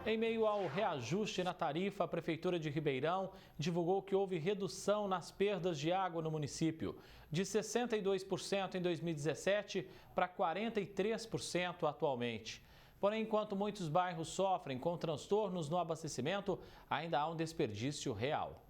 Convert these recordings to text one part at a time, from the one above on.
Em meio ao reajuste na tarifa, a Prefeitura de Ribeirão divulgou que houve redução nas perdas de água no município, de 62% em 2017 para 43% atualmente. Porém, enquanto muitos bairros sofrem com transtornos no abastecimento, ainda há um desperdício real.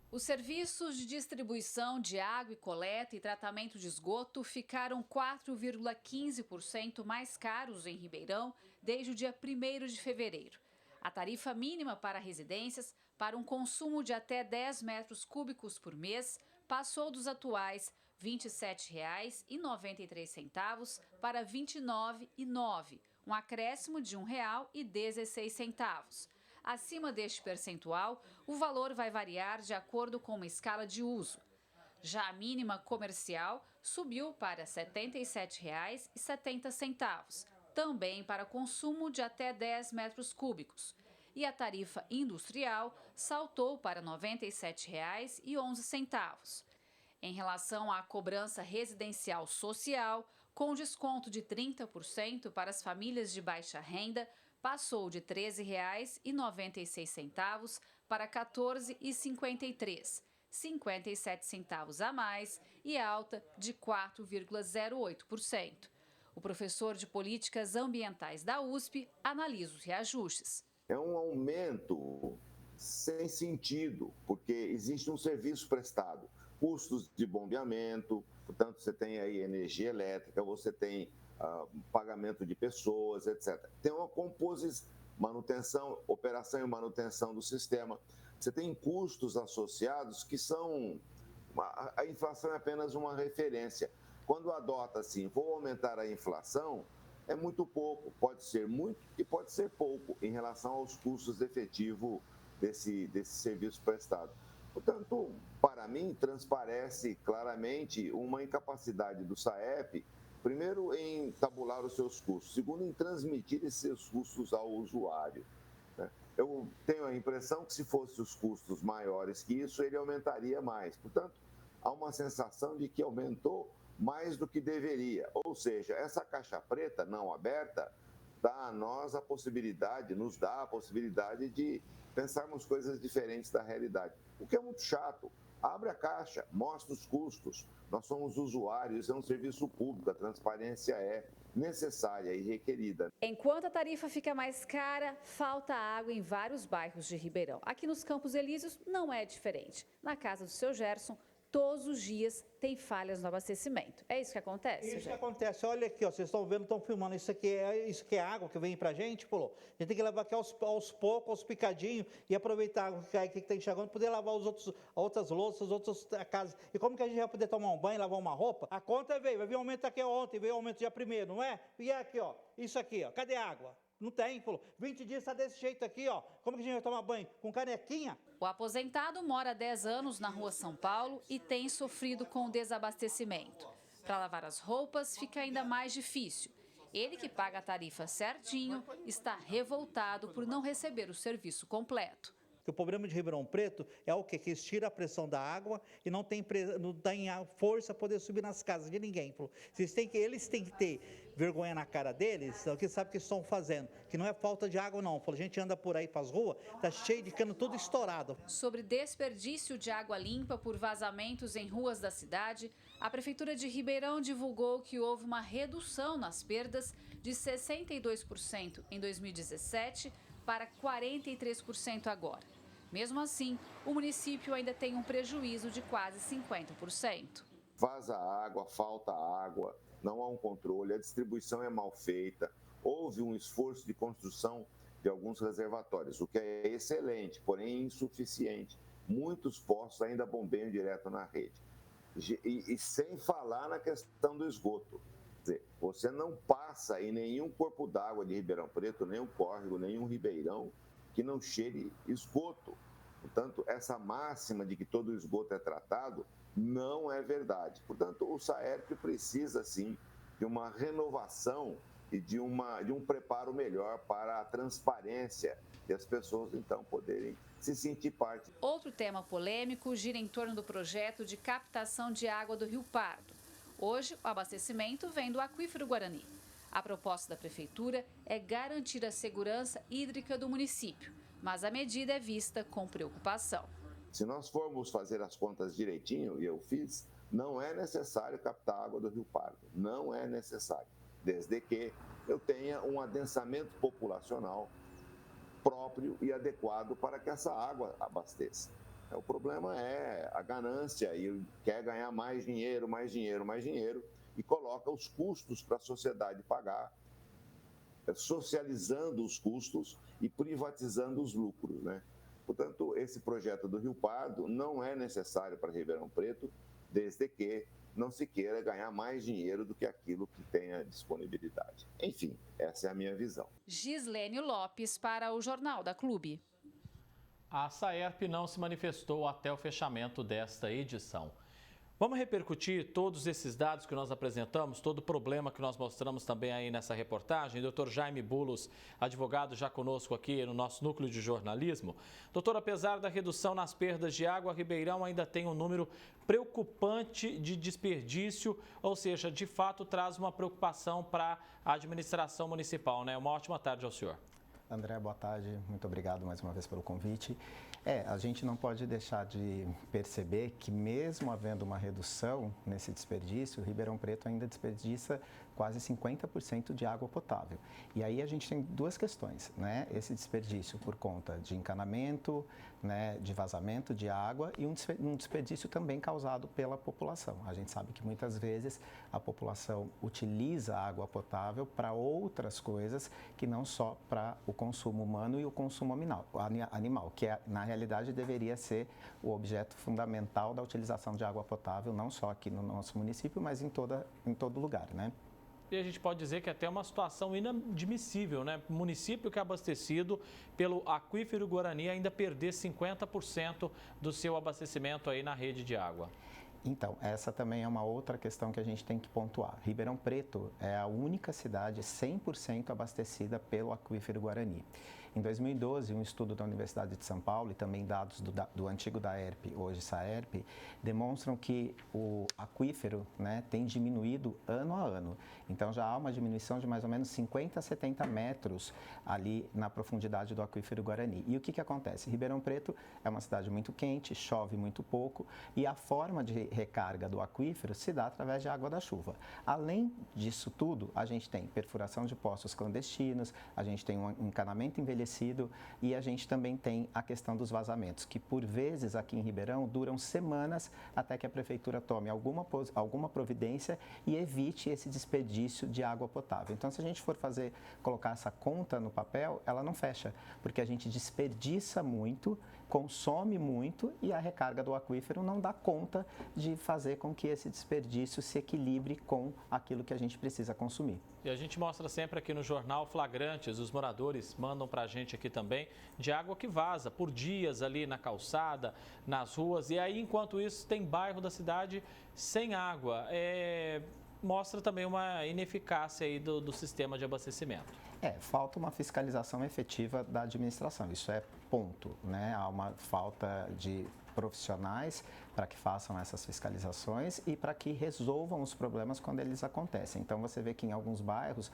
Os serviços de distribuição de água e coleta e tratamento de esgoto ficaram 4,15% mais caros em Ribeirão desde o dia 1º de fevereiro. A tarifa mínima para residências, para um consumo de até 10 metros cúbicos por mês, passou dos atuais R$ 27,93 para R$ 29,09, um acréscimo de R$ 1,16. Acima deste percentual, o valor vai variar de acordo com uma escala de uso. Já a mínima comercial subiu para R$ 77,70, também para consumo de até 10 metros cúbicos. E a tarifa industrial saltou para R$ 97,11. Em relação à cobrança residencial social, com desconto de 30% para as famílias de baixa renda, passou de R$ 13,96 para R$ 14,53, 57 centavos a mais e alta de 4,08%. O professor de Políticas Ambientais da USP analisa os reajustes. É um aumento sem sentido, porque existe um serviço prestado, custos de bombeamento, portanto você tem aí energia elétrica, você tem pagamento de pessoas, etc. Tem uma composição, manutenção, operação e manutenção do sistema. Você tem custos associados que são... A inflação é apenas uma referência. Quando adota assim, vou aumentar a inflação, é muito pouco, pode ser muito e pode ser pouco em relação aos custos efetivos desse serviço prestado. Portanto, para mim, transparece claramente uma incapacidade do SAEP, primeiro, em tabular os seus custos, segundo, em transmitir esses seus custos ao usuário. Eu tenho a impressão que se fossem os custos maiores que isso, ele aumentaria mais. Portanto, há uma sensação de que aumentou mais do que deveria. Ou seja, essa caixa preta não aberta dá a nós a possibilidade, nos dá a possibilidade de pensarmos coisas diferentes da realidade. O que é muito chato. Abre a caixa, mostra os custos. Nós somos usuários, é um serviço público, a transparência é necessária e requerida. Enquanto a tarifa fica mais cara, falta água em vários bairros de Ribeirão. Aqui nos Campos Elíseos não é diferente. Na casa do seu Gerson, todos os dias tem falhas no abastecimento. É isso que acontece? Isso que acontece. Olha aqui, ó, vocês estão vendo, estão filmando. Isso aqui é água que vem pra gente, pô. A gente tem que levar aqui aos poucos, aos picadinhos e aproveitar a água que está enxergando, poder lavar outras louças, outras casas. E como que a gente vai poder tomar um banho, lavar uma roupa? A conta veio, vai vir um aumento aqui ontem, veio um aumento dia 1º, não é? E aqui, ó, isso aqui, ó, cadê a água? Não tem, falou. 20 dias está desse jeito aqui, ó. Como que a gente vai tomar banho? Com canequinha? O aposentado mora há 10 anos na rua São Paulo e tem sofrido com o desabastecimento. Para lavar as roupas fica ainda mais difícil. Ele, que paga a tarifa certinho, está revoltado por não receber o serviço completo. Que o problema de Ribeirão Preto é o quê? Que eles tiram a pressão da água e não tem força para poder subir nas casas de ninguém. Eles têm que ter vergonha na cara deles, é o que sabe que estão fazendo. Que não é falta de água, não. A gente anda por aí para as ruas, está cheio de cano tudo estourado. Sobre desperdício de água limpa por vazamentos em ruas da cidade, a Prefeitura de Ribeirão divulgou que houve uma redução nas perdas de 62% em 2017 para 43% agora. Mesmo assim, o município ainda tem um prejuízo de quase 50%. Vaza água, falta água, não há um controle, a distribuição é mal feita, houve um esforço de construção de alguns reservatórios, o que é excelente, porém insuficiente. Muitos postos ainda bombeiam direto na rede. E sem falar na questão do esgoto. Quer dizer, você não passa em nenhum corpo d'água de Ribeirão Preto, nenhum córrego, nenhum ribeirão, que não cheire esgoto. Portanto, essa máxima de que todo esgoto é tratado não é verdade. Portanto, o SAERP precisa, sim, de uma renovação e de um preparo melhor para a transparência e as pessoas, então, poderem se sentir parte. Outro tema polêmico gira em torno do projeto de captação de água do Rio Pardo. Hoje, o abastecimento vem do Aquífero Guarani. A proposta da Prefeitura é garantir a segurança hídrica do município, mas a medida é vista com preocupação. Se nós formos fazer as contas direitinho, e eu fiz, não é necessário captar água do Rio Pardo, não é necessário, desde que eu tenha um adensamento populacional próprio e adequado para que essa água abasteça. O problema é a ganância e quer ganhar mais dinheiro, mais dinheiro, mais dinheiro e coloca os custos para a sociedade pagar, socializando os custos e privatizando os lucros, né? Portanto, esse projeto do Rio Pardo não é necessário para Ribeirão Preto, desde que não se queira ganhar mais dinheiro do que aquilo que tenha disponibilidade. Enfim, essa é a minha visão. Gislene Lopes para o Jornal da Clube. A Saerp não se manifestou até o fechamento desta edição. Vamos repercutir todos esses dados que nós apresentamos, todo o problema que nós mostramos também aí nessa reportagem. Dr. Jaime Bulos, advogado, já conosco aqui no nosso núcleo de jornalismo. Doutor, apesar da redução nas perdas de água, Ribeirão ainda tem um número preocupante de desperdício, ou seja, de fato traz uma preocupação para a administração municipal, né? Uma ótima tarde ao senhor. André, boa tarde. Muito obrigado mais uma vez pelo convite. A gente não pode deixar de perceber que mesmo havendo uma redução nesse desperdício, Ribeirão Preto ainda desperdiça quase 50% de água potável. E aí a gente tem duas questões, né? Esse desperdício por conta de encanamento, né, de vazamento de água e um desperdício também causado pela população. A gente sabe que muitas vezes a população utiliza a água potável para outras coisas que não só para o consumo humano e o consumo animal, que na realidade deveria ser o objeto fundamental da utilização de água potável, não só aqui no nosso município, mas em todo lugar, né? E a gente pode dizer que é até uma situação inadmissível, né? O município que é abastecido pelo Aquífero Guarani ainda perder 50% do seu abastecimento aí na rede de água. Então, essa também é uma outra questão que a gente tem que pontuar. Ribeirão Preto é a única cidade 100% abastecida pelo Aquífero Guarani. Em 2012, um estudo da Universidade de São Paulo e também dados do antigo DAERP, hoje SAERP, demonstram que o aquífero, né, tem diminuído ano a ano. Então, já há uma diminuição de mais ou menos 50 a 70 metros ali na profundidade do Aquífero Guarani. E o que acontece? Ribeirão Preto é uma cidade muito quente, chove muito pouco e a forma de recarga do aquífero se dá através de água da chuva. Além disso tudo, a gente tem perfuração de poços clandestinos, a gente tem um encanamento envelhecido e a gente também tem a questão dos vazamentos, que por vezes aqui em Ribeirão duram semanas até que a prefeitura tome alguma providência e evite esse desperdício de água potável. Então, se a gente for colocar essa conta no papel, ela não fecha, porque a gente desperdiça muito, consome muito e a recarga do aquífero não dá conta de fazer com que esse desperdício se equilibre com aquilo que a gente precisa consumir. E a gente mostra sempre aqui no jornal flagrantes, os moradores mandam para a gente aqui também, de água que vaza por dias ali na calçada, nas ruas. E aí, enquanto isso, tem bairro da cidade sem água. Mostra também uma ineficácia aí do sistema de abastecimento. Falta uma fiscalização efetiva da administração, isso é ponto, né? Há uma falta de profissionais para que façam essas fiscalizações e para que resolvam os problemas quando eles acontecem. Então, você vê que em alguns bairros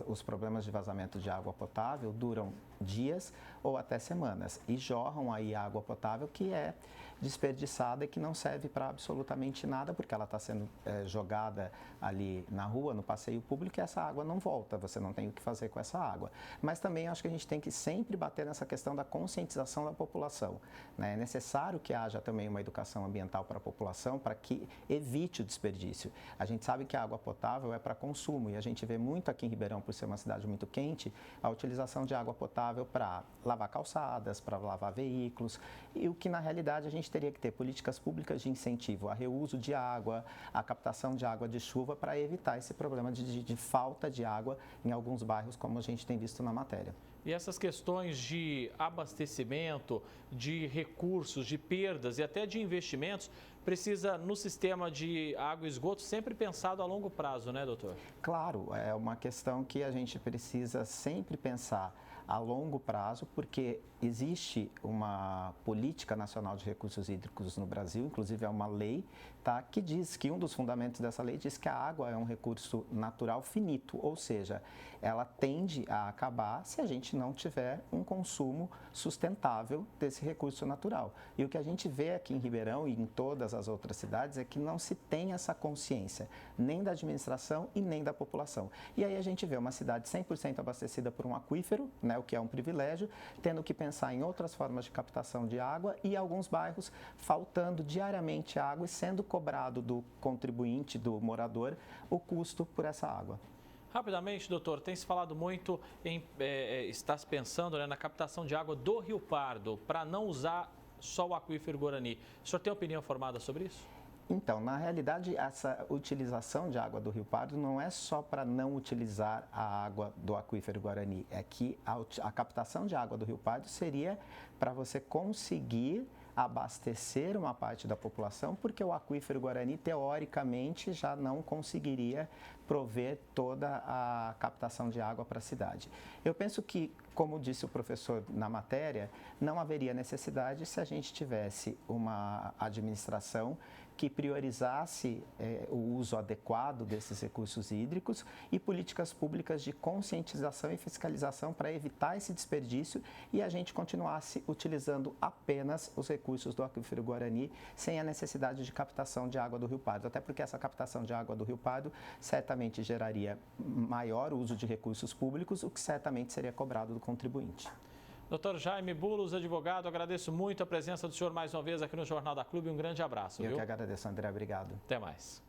os problemas de vazamento de água potável duram dias ou até semanas e jorram aí água potável que é desperdiçada e que não serve para absolutamente nada, porque ela está sendo jogada ali na rua, no passeio público, e essa água não volta, você não tem o que fazer com essa água. Mas também acho que a gente tem que sempre bater nessa questão da conscientização da população, né? É necessário que haja também uma educação ambiental para a população para que evite o desperdício. A gente sabe que a água potável é para consumo e a gente vê muito aqui em Ribeirão, por ser uma cidade muito quente, a utilização de água potável para lavar calçadas, para lavar veículos, e o que na realidade a gente teria que ter políticas públicas de incentivo a reuso de água, a captação de água de chuva para evitar esse problema de falta de água em alguns bairros, como a gente tem visto na matéria. E essas questões de abastecimento, de recursos, de perdas e até de investimentos, precisa no sistema de água e esgoto sempre pensado a longo prazo, né, doutor? Claro, é uma questão que a gente precisa sempre pensar a longo prazo, porque existe uma política nacional de recursos hídricos no Brasil, inclusive é uma lei, tá, que diz que um dos fundamentos dessa lei diz que a água é um recurso natural finito, ou seja, ela tende a acabar se a gente não tiver um consumo sustentável desse recurso natural. E o que a gente vê aqui em Ribeirão e em todas as outras cidades é que não se tem essa consciência, nem da administração e nem da população. E aí a gente vê uma cidade 100% abastecida por um aquífero, né, o que é um privilégio, tendo que pensar em outras formas de captação de água e alguns bairros faltando diariamente água e sendo cobrado do contribuinte, do morador, o custo por essa água. Rapidamente, doutor, tem se falado muito em, está se pensando, né, na captação de água do Rio Pardo, para não usar só o aquífero Guarani. O senhor tem opinião formada sobre isso? Então, na realidade, essa utilização de água do Rio Pardo não é só para não utilizar a água do aquífero Guarani, é que a captação de água do Rio Pardo seria para você conseguir abastecer uma parte da população, porque o aquífero Guarani, teoricamente, já não conseguiria prover toda a captação de água para a cidade. Eu penso que, como disse o professor na matéria, não haveria necessidade se a gente tivesse uma administração que priorizasse o uso adequado desses recursos hídricos e políticas públicas de conscientização e fiscalização para evitar esse desperdício e a gente continuasse utilizando apenas os recursos do aquífero Guarani sem a necessidade de captação de água do Rio Pardo, até porque essa captação de água do Rio Pardo certamente geraria maior uso de recursos públicos, o que certamente seria cobrado do contribuinte. Doutor Jaime Bulos, advogado, agradeço muito a presença do senhor mais uma vez aqui no Jornal da Clube. Um grande abraço. Eu que agradeço, André. Obrigado. Até mais.